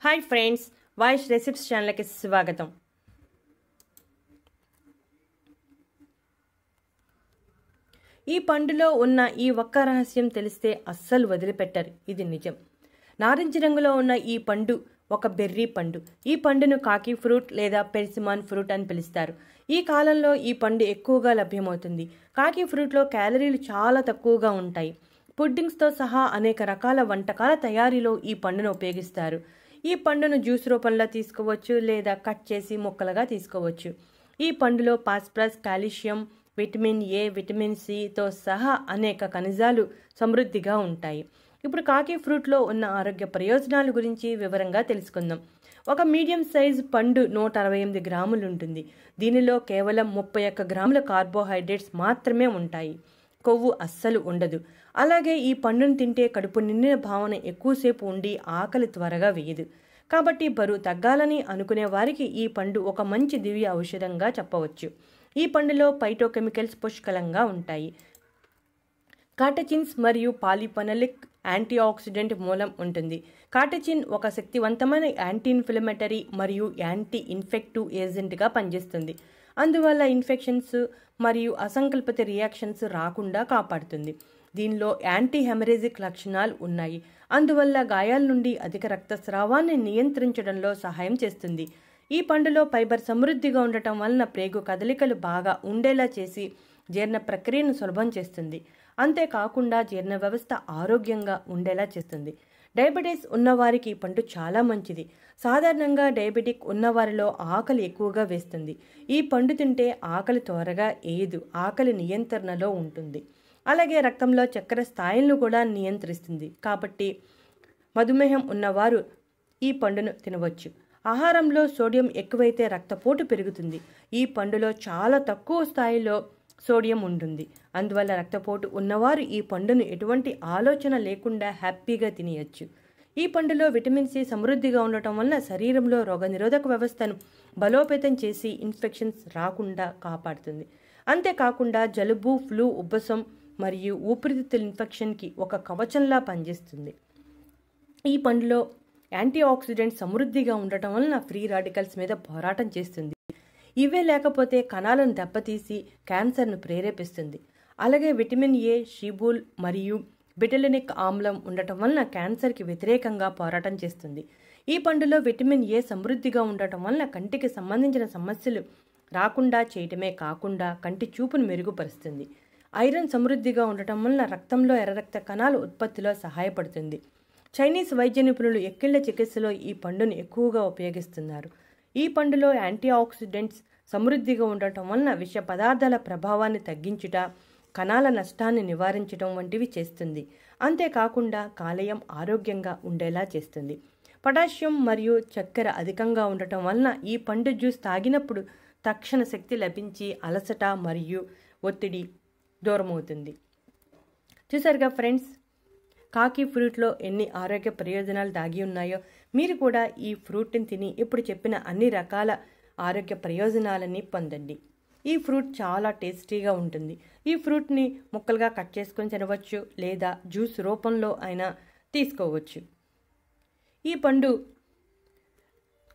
Hi friends, Vaish recipes ఛానల్కి స్వాగతం. ఈ పండులో ఉన్న ఈ ఒక్క రహస్యం తెలిస్తే అస్సలు వదిలిపెట్టరు. ఇది నిజం. నారింజ రంగులో ఉన్న ఈ పండు ఒక బెర్రీ పండు. ఈ పండును కాకి ఫ్రూట్ లేదా పెర్సిమాన్ ఫ్రూట్ అని పిలుస్తారు. ఈ కాలంలో ఈ పండు ఎక్కువగా లభ్యమవుతుంది. కాకి ఫ్రూట్లో క్యాలరీలు చాలా తక్కువగా ఉంటాయి. పుడ్డింగ్స్తో సహా అనేక రకాల వంటకాల తయారీలో ఈ పండును ఉపయోగిస్తారు. ఈ పండును జ్యూస్ రూపంలో తీసుకోవచ్చు లేదా కట్ చేసి ముక్కలుగా తీసుకోవచ్చు. ఈ పండులో phosphorus, calcium, vitamin A, vitamin సితో సహా అనేక ఖనిజాలు సమృద్ధిగా ఉంటాయి. ఇప్పుడు కాకి ఫ్రూట్లో ఉన్న ఆరోగ్య ప్రయోజనాల గురించి వివరంగా తెలుసుకుందాం. ఒక మీడియం సైజ్ పండు 168 గ్రాములు ఉంటుంది. దీనిలో కేవలం 31 గ్రాముల కార్బోహైడ్రేట్స్ మాత్రమే ఉంటాయి. కొవ్వు అస్సలు ఉండదు. అలాగే ఈ పండును తింటే కడుపు నిండిన భావన ఎక్కువసేపు ఉండి ఆకలి త్వరగా వేయదు. కాబట్టి బరువు తగ్గాలని అనుకునే వారికి ఈ పండు ఒక మంచి దివ్య ఔషధంగా చెప్పవచ్చు. ఈ పండులో ఫైటోకెమికల్స్ పుష్కలంగా ఉంటాయి. కాటచిన్స్ మరియు పాలిఫెనోలిక్ యాంటీ ఆక్సిడెంట్ మూలం ఉంటుంది. కాటచిన్ ఒక శక్తివంతమైన యాంటీ ఇన్ఫ్లమేటరీ మరియు యాంటీ ఇన్ఫెక్టివ్ ఏజెంట్గా పనిచేస్తుంది. అందువల్ల ఇన్ఫెక్షన్స్ మరియు అసంకల్పిత రియాక్షన్స్ రాకుండా కాపాడుతుంది. దీనిలో యాంటీ హెమరేజిక్ లక్షణాలు ఉన్నాయి. అందువల్ల గాయాల నుండి అధిక రక్తస్రావాన్ని నియంత్రించడంలో సహాయం చేస్తుంది. ఈ పండులో ఫైబర్ సమృద్ధిగా ఉండటం వలన ప్రేగు కదలికలు బాగా ఉండేలా చేసి జీర్ణ ప్రక్రియను సులభం చేస్తుంది. అంతేకాకుండా జీర్ణ వ్యవస్థ ఆరోగ్యంగా ఉండేలా చేస్తుంది. డయాబెటీస్ ఉన్నవారికి ఈ పండు చాలా మంచిది. సాధారణంగా డయాబెటిక్ ఉన్నవారిలో ఆకలి ఎక్కువగా వేస్తుంది. ఈ పండు తింటే ఆకలి త్వరగా వేయదు. ఆకలి నియంత్రణలో ఉంటుంది. అలాగే రక్తంలో చక్కెర స్థాయిలను కూడా నియంత్రిస్తుంది. కాబట్టి మధుమేహం ఉన్నవారు ఈ పండును తినవచ్చు. ఆహారంలో సోడియం ఎక్కువైతే రక్తపోటు పెరుగుతుంది. ఈ పండులో చాలా తక్కువ స్థాయిలో సోడియం ఉంటుంది. అందువల్ల రక్తపోటు ఉన్నవారు ఈ పండును ఎటువంటి ఆలోచన లేకుండా హ్యాపీగా తినేయచ్చు. ఈ పండులో విటమిన్ సి సమృద్ధిగా ఉండటం వలన శరీరంలో రోగనిరోధక వ్యవస్థను బలోపేతం చేసి ఇన్ఫెక్షన్స్ రాకుండా కాపాడుతుంది. అంతేకాకుండా జలుబు, ఫ్లూ, ఉబ్బసం మరియు ఊపిరితిత్తుల ఇన్ఫెక్షన్కి ఒక కవచంలా పనిచేస్తుంది. ఈ పండులో యాంటీ ఆక్సిడెంట్ సమృద్ధిగా ఉండటం వలన ఫ్రీ రాడికల్స్ మీద పోరాటం చేస్తుంది. ఇవే లేకపోతే కణాలను దెబ్బతీసి క్యాన్సర్ను ప్రేరేపిస్తుంది. అలాగే విటమిన్ ఏ, షిబుల్ మరియు బిటలినిక్ ఆమ్లం ఉండటం వలన క్యాన్సర్కి వ్యతిరేకంగా పోరాటం చేస్తుంది. ఈ పండులో విటమిన్ ఏ సమృద్ధిగా ఉండటం వలన కంటికి సంబంధించిన సమస్యలు రాకుండా చేయటమే కాకుండా కంటి చూపును మెరుగుపరుస్తుంది. ఐరన్ సమృద్ధిగా ఉండటం వలన రక్తంలో ఎర్ర రక్త కణాల ఉత్పత్తిలో సహాయపడుతుంది. చైనీస్ వైద్య నిపుణులు ఎక్కిళ్ల చికిత్సలో ఈ పండును ఎక్కువగా ఉపయోగిస్తున్నారు. ఈ పండులో యాంటీ ఆక్సిడెంట్స్ సమృద్ధిగా ఉండటం వలన విష పదార్థాల ప్రభావాన్ని తగ్గించుట, కణాల నష్టాన్ని నివారించడం వంటివి చేస్తుంది. అంతేకాకుండా కాలేయం ఆరోగ్యంగా ఉండేలా చేస్తుంది. పొటాషియం మరియు చక్కెర అధికంగా ఉండటం వలన ఈ పండు జ్యూస్ తాగినప్పుడు తక్షణ శక్తి లభించి అలసట మరియు ఒత్తిడి దూరమవుతుంది. చూసారుగా ఫ్రెండ్స్, కాకి ఫ్రూట్లో ఎన్ని ఆరోగ్య ప్రయోజనాలు దాగి ఉన్నాయో. మీరు కూడా ఈ ఫ్రూట్ని తిని ఇప్పుడు చెప్పిన అన్ని రకాల ఆరోగ్య ప్రయోజనాలని పొందండి. ఈ ఫ్రూట్ చాలా టేస్టీగా ఉంటుంది. ఈ ఫ్రూట్ని ముక్కలుగా కట్ చేసుకొని తినవచ్చు లేదా జ్యూస్ రూపంలో అయినా తీసుకోవచ్చు. ఈ పండు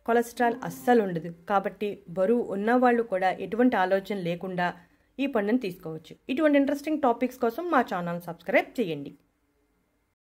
కొలెస్ట్రాల్ అస్సలు ఉండదు. కాబట్టి బరువు ఉన్నవాళ్ళు కూడా ఎటువంటి ఆలోచన లేకుండా ఈ పండుని తీసుకోవచ్చు. ఇటువంటి ఇంట్రెస్టింగ్ టాపిక్స్ కోసం మా ఛానల్ సబ్స్క్రైబ్ చేయండి.